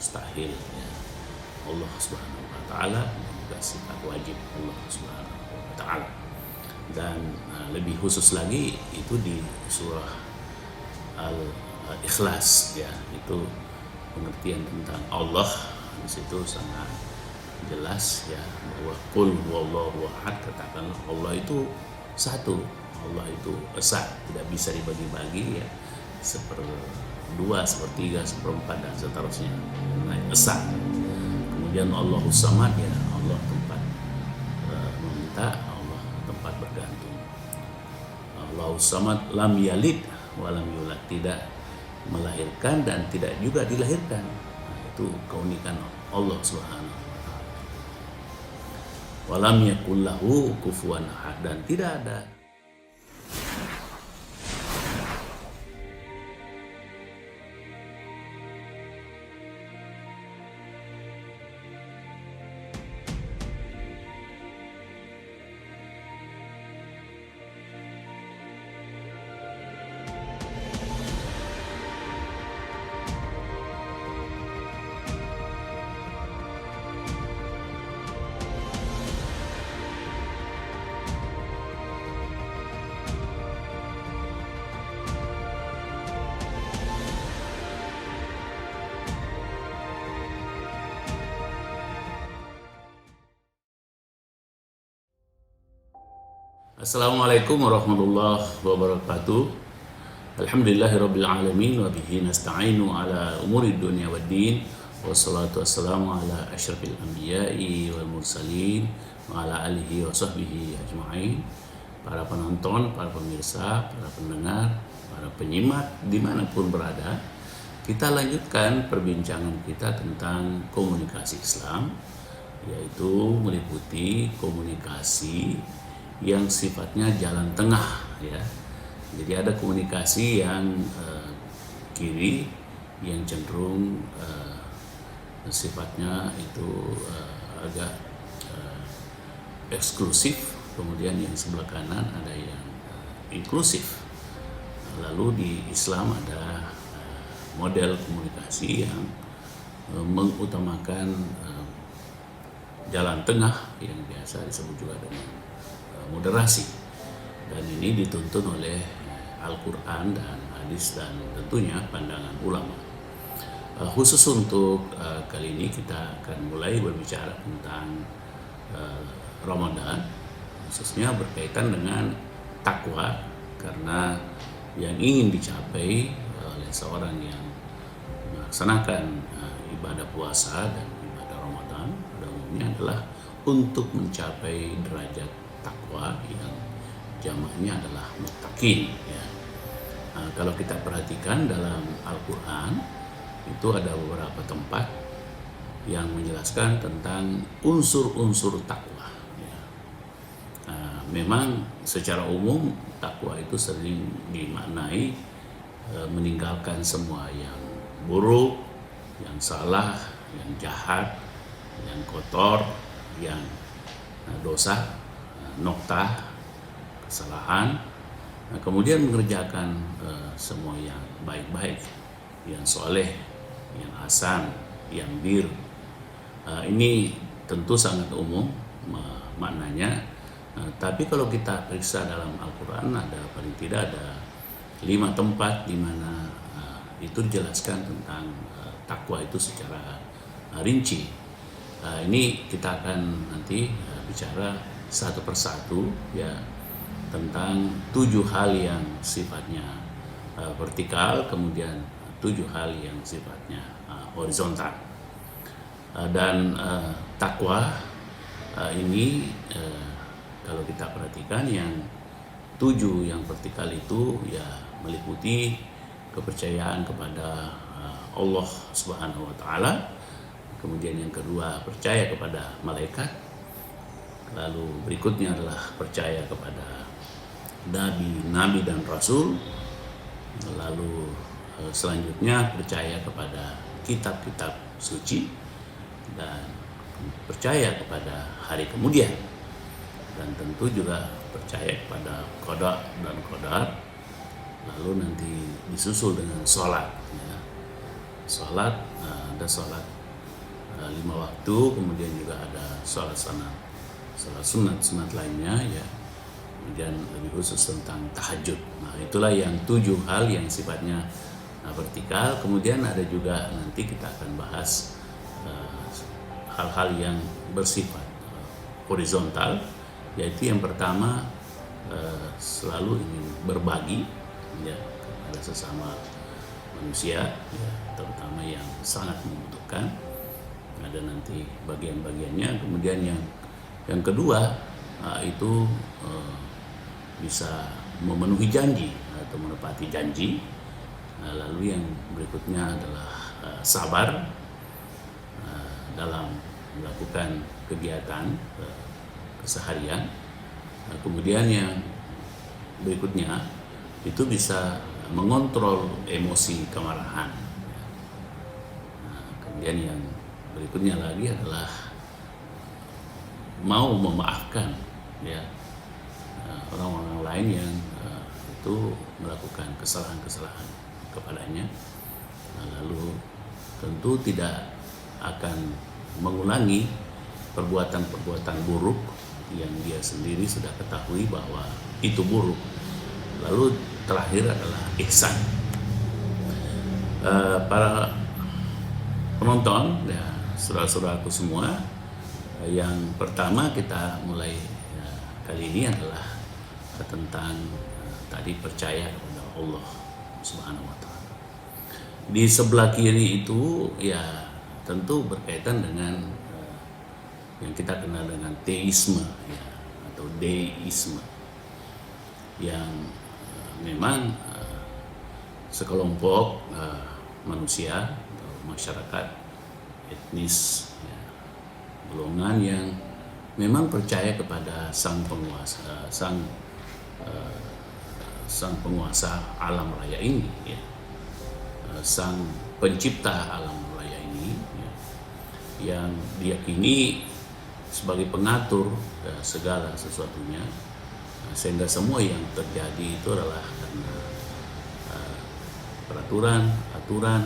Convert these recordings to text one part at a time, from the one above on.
mustahil ya. Allah Subhanahu wa taala dan juga sifat wajib Allah Subhanahu wa taala. Dan lebih khusus lagi itu di surah Al-Ikhlas ya, itu pengertian tentang Allah di situ sangat jelas ya, bahwa qul huwallahu ahad, katakanlah Allah itu satu, Allah itu esa, tidak bisa dibagi-bagi ya, seperdua, sepertiga, seperempat dan seterusnya. Nah, esa. Kemudian Allahus samad ya, Allah tempat meminta, Allah tempat bergantung. Allahus samad lam yalid wa lam yulad, tidak melahirkan dan tidak juga dilahirkan. Nah, itu keunikan Allah Subhanahu wa taala. Walam yakul lahu kufuwan ahad, dan tidak ada Assalamualaikum warahmatullahi wabarakatuh. Alhamdulillahirabbil alamin wa bihi nasta'inu ala umuri dunya waddin. Wassalatu wassalamu ala asyrafil anbiya'i wal mursalin wa ala alihi wa sahbihi ajma'in. Para penonton, para pemirsa, para pendengar, para penyimak dimanapun berada, kita lanjutkan perbincangan kita tentang komunikasi Islam, yaitu meliputi komunikasi yang sifatnya jalan tengah ya. Jadi ada komunikasi yang kiri, yang cenderung sifatnya itu agak eksklusif, kemudian yang sebelah kanan ada yang inklusif. Lalu di Islam ada model komunikasi yang mengutamakan jalan tengah yang biasa disebut juga dengan moderasi, dan ini dituntun oleh Al-Quran dan hadis dan tentunya pandangan ulama. Khusus untuk kali ini kita akan mulai berbicara tentang Ramadan, khususnya berkaitan dengan takwa, karena yang ingin dicapai oleh seorang yang melaksanakan ibadah puasa dan ibadah Ramadan pada umumnya adalah untuk mencapai derajat takwa yang jamaknya adalah muttaqin ya. Kalau kita perhatikan dalam Al-Quran itu ada beberapa tempat yang menjelaskan tentang unsur-unsur takwa ya. Memang secara umum takwa itu sering dimaknai meninggalkan semua yang buruk, yang salah, yang jahat, yang kotor, yang dosa, noktah, kesalahan, kemudian mengerjakan semua yang baik-baik, yang soleh, yang hasan, yang bir. Ini tentu sangat umum maknanya, tapi kalau kita periksa dalam Al-Quran ada paling tidak ada 5 tempat di mana itu dijelaskan tentang takwa itu secara rinci. Ini kita akan nanti bicara satu persatu ya, tentang 7 hal yang sifatnya vertikal, kemudian 7 hal yang sifatnya horizontal. Dan takwa ini kalau kita perhatikan yang 7 yang vertikal itu ya meliputi kepercayaan kepada Allah Subhanahu wa taala, kemudian yang kedua percaya kepada malaikat, lalu berikutnya adalah percaya kepada nabi dan rasul, lalu selanjutnya percaya kepada kitab-kitab suci, dan percaya kepada hari kemudian, dan tentu juga percaya kepada qada dan qadar, lalu nanti disusul dengan sholat ya. sholat, ada sholat 5 waktu, kemudian juga ada sholat sunat lainnya ya, kemudian lebih khusus tentang tahajud. Nah, itulah yang 7 hal yang sifatnya vertikal. Kemudian ada juga nanti kita akan bahas hal-hal yang bersifat horizontal, yaitu yang pertama selalu ingin berbagi ya kepada sesama manusia ya, terutama yang sangat membutuhkan. Ada nanti bagian-bagiannya. Kemudian yang kedua itu bisa memenuhi janji atau menepati janji. Lalu yang berikutnya adalah sabar dalam melakukan kegiatan keseharian. Kemudian yang berikutnya itu bisa mengontrol emosi kemarahan. Kemudian yang berikutnya lagi adalah mau memaafkan ya orang-orang lain yang itu melakukan kesalahan-kesalahan kepadanya. Lalu tentu tidak akan mengulangi perbuatan-perbuatan buruk yang dia sendiri sudah ketahui bahwa itu buruk. Lalu terakhir adalah ihsan. Para penonton ya, saudara-saudaraku semua, yang pertama kita mulai kali ini adalah tentang tadi percaya kepada Allah Subhanahu wa Ta'ala. Di sebelah kiri itu ya tentu berkaitan dengan yang kita kenal dengan teisme ya, atau deisme, yang memang sekelompok manusia atau masyarakat etnis ya, golongan yang memang percaya kepada sang penguasa, sang penguasa alam raya ini ya, sang pencipta alam raya ini ya, yang diyakini sebagai pengatur segala sesuatunya, sehingga semua yang terjadi itu adalah karena peraturan, aturan,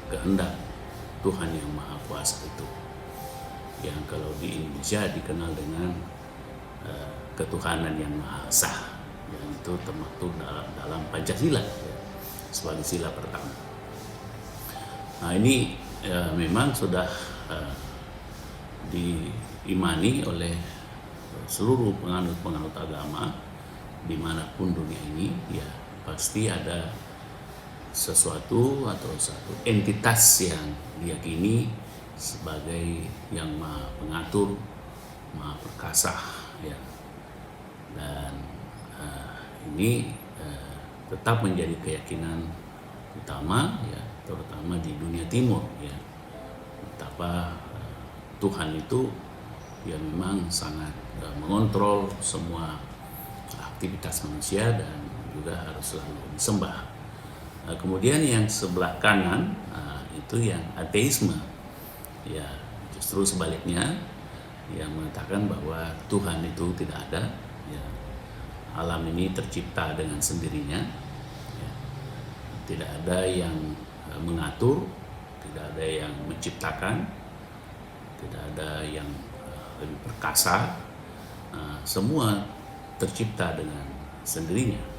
kehendak Tuhan yang Maha Kuasa itu, yang kalau di Indonesia dikenal dengan ketuhanan yang Maha Esa, yang itu termaktub dalam Pancasila ya, sebagai sila pertama. Nah ini memang sudah diimani oleh seluruh penganut agama dimanapun dunia ini ya, pasti ada sesuatu atau satu entitas yang diyakini sebagai yang maha pengatur, maha perkasa ya, dan ini tetap menjadi keyakinan utama ya, terutama di dunia timur ya, betapa Tuhan itu ya memang sangat mengontrol semua aktivitas manusia dan juga harus selalu disembah. Kemudian yang sebelah kanan itu yang ateisme ya, justru sebaliknya yang mengatakan bahwa Tuhan itu tidak ada ya, alam ini tercipta dengan sendirinya ya, tidak ada yang mengatur, tidak ada yang menciptakan, tidak ada yang lebih perkasa, semua tercipta dengan sendirinya.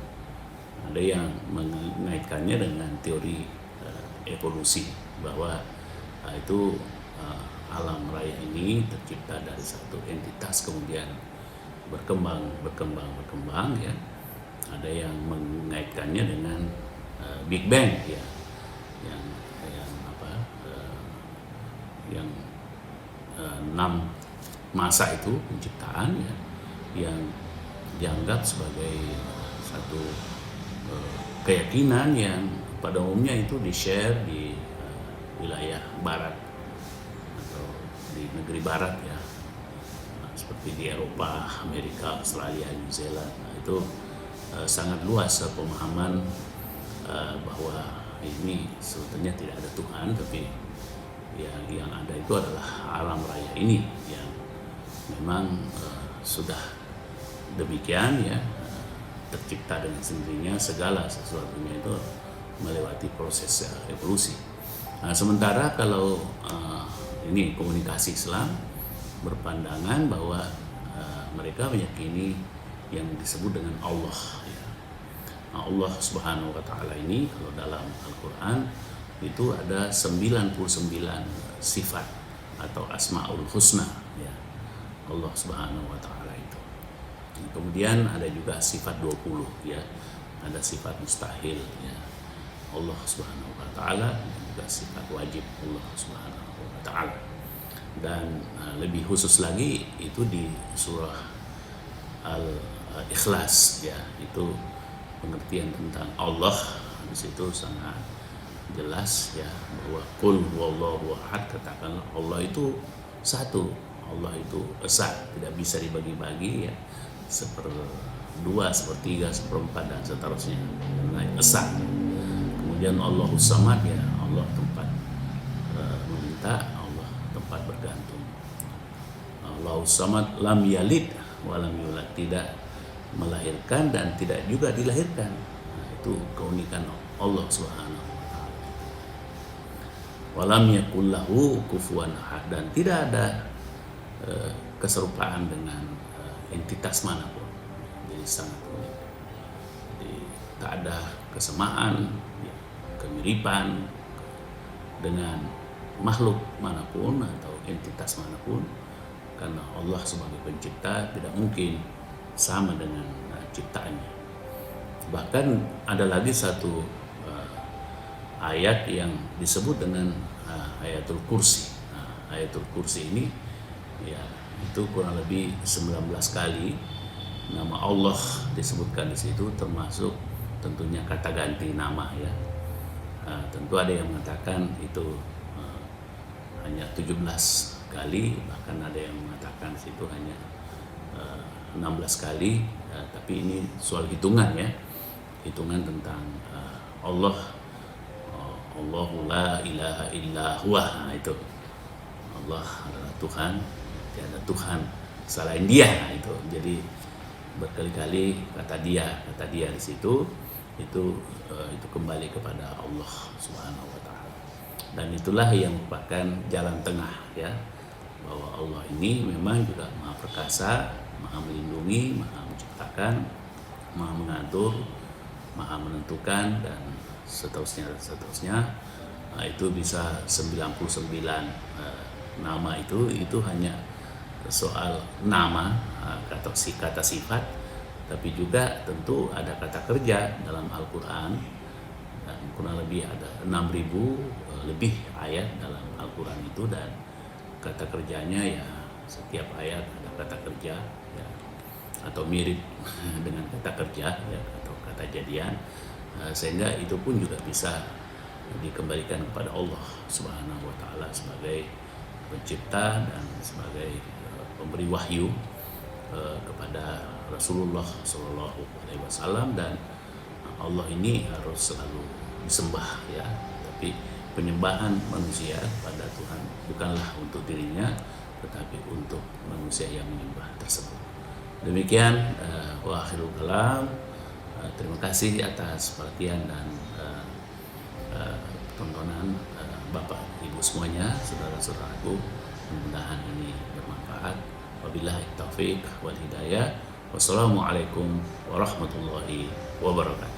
Ada yang mengaitkannya dengan teori evolusi, bahwa itu alam raya ini tercipta dari satu entitas kemudian berkembang ya. Ada yang mengaitkannya dengan Big Bang ya, yang 6 masa itu penciptaan ya, yang dianggap sebagai satu keyakinan yang pada umumnya itu di-share di wilayah barat atau di negeri barat ya, seperti di Eropa, Amerika, Australia, New Zealand. Nah, itu sangat luas pemahaman bahwa ini sebetulnya tidak ada Tuhan, tapi yang ada itu adalah alam raya ini yang memang sudah demikian ya, tercipta dengan sendirinya, segala sesuatunya itu melewati proses evolusi. Nah, sementara kalau ini komunikasi Islam berpandangan bahwa mereka meyakini yang disebut dengan Allah. Ya. Nah, Allah Subhanahu Wa Taala ini kalau dalam Al-Quran itu ada 99 sifat atau Asmaul Husna. Ya. Allah Subhanahu Wa Taala itu. Kemudian ada juga sifat 20 ya. Ada sifat mustahil ya. Allah Subhanahu Wa Taala dan juga sifat wajib Allah Subhanahu Wa Taala. Dan lebih khusus lagi itu di surah Al-Ikhlas ya, itu pengertian tentang Allah di situ sangat jelas ya, bahwa qul huwallahu ahad, katakanlah Allah itu satu, Allah itu esa, tidak bisa dibagi-bagi ya, seperdua, sepertiga, seperempat dan seterusnya, karena esa. Kemudian Allahus samad ya, Allah tempat meminta, Allah tempat bergantung. Allahus samad lam yalid wa lam yulad, tidak melahirkan dan tidak juga dilahirkan. Nah, itu keunikan Allah Subhanahu wa taala. Walam yakul lahu kufuwan ahad, dan tidak ada keserupaan dengan entitas manapun. Jadi sangat unik. Jadi tak ada kesamaan, ya, kemiripan dengan makhluk manapun atau entitas manapun, karena Allah sebagai pencipta tidak mungkin sama dengan ciptaannya. Bahkan ada lagi satu ayat yang disebut dengan ayatul kursi. Nah, ayatul kursi ini ya, itu kurang lebih 19 kali nama Allah disebutkan di situ, termasuk tentunya kata ganti nama ya. Tentu ada yang mengatakan itu hanya 17 kali, bahkan ada yang mengatakan situ hanya 16 kali, tapi ini soal hitungan ya, hitungan tentang Allah, Allahu la ilaha illa huwa. Nah, itu Allah adalah Tuhan, tiada Tuhan selain Dia. Nah, itu jadi berkali-kali kata dia di situ itu kembali kepada Allah Subhanahu wa taala. Dan itulah yang merupakan jalan tengah ya, bahwa Allah ini memang juga Maha Perkasa, Maha melindungi, Maha menciptakan, Maha mengatur, Maha menentukan, dan seterusnya. Nah, itu bisa 99 nama itu hanya soal nama atau kata sifat, tapi juga tentu ada kata kerja dalam Al-Quran, dan kurang lebih ada 6.000 lebih ayat dalam Al-Quran itu, dan kata kerjanya ya setiap ayat ada kata kerja ya, atau mirip dengan kata kerja ya, atau kata jadian, sehingga itu pun juga bisa dikembalikan kepada Allah Subhanahu wa taala sebagai pencipta dan sebagai pemberi wahyu kepada Rasulullah Shallallahu Alaihi Wasallam. Dan Allah ini harus selalu disembah ya, tapi penyembahan manusia pada Tuhan bukanlah untuk dirinya, tetapi untuk manusia yang menyembah tersebut. Demikian wa akhirul kalam. Terima kasih atas perhatian dan tontonan Bapak Ibu semuanya, saudara-saudaraku. Mudah-mudahan ini bermanfaat. Wabillahi taufik wal hidayah. Wassalamualaikum warahmatullahi wabarakatuh.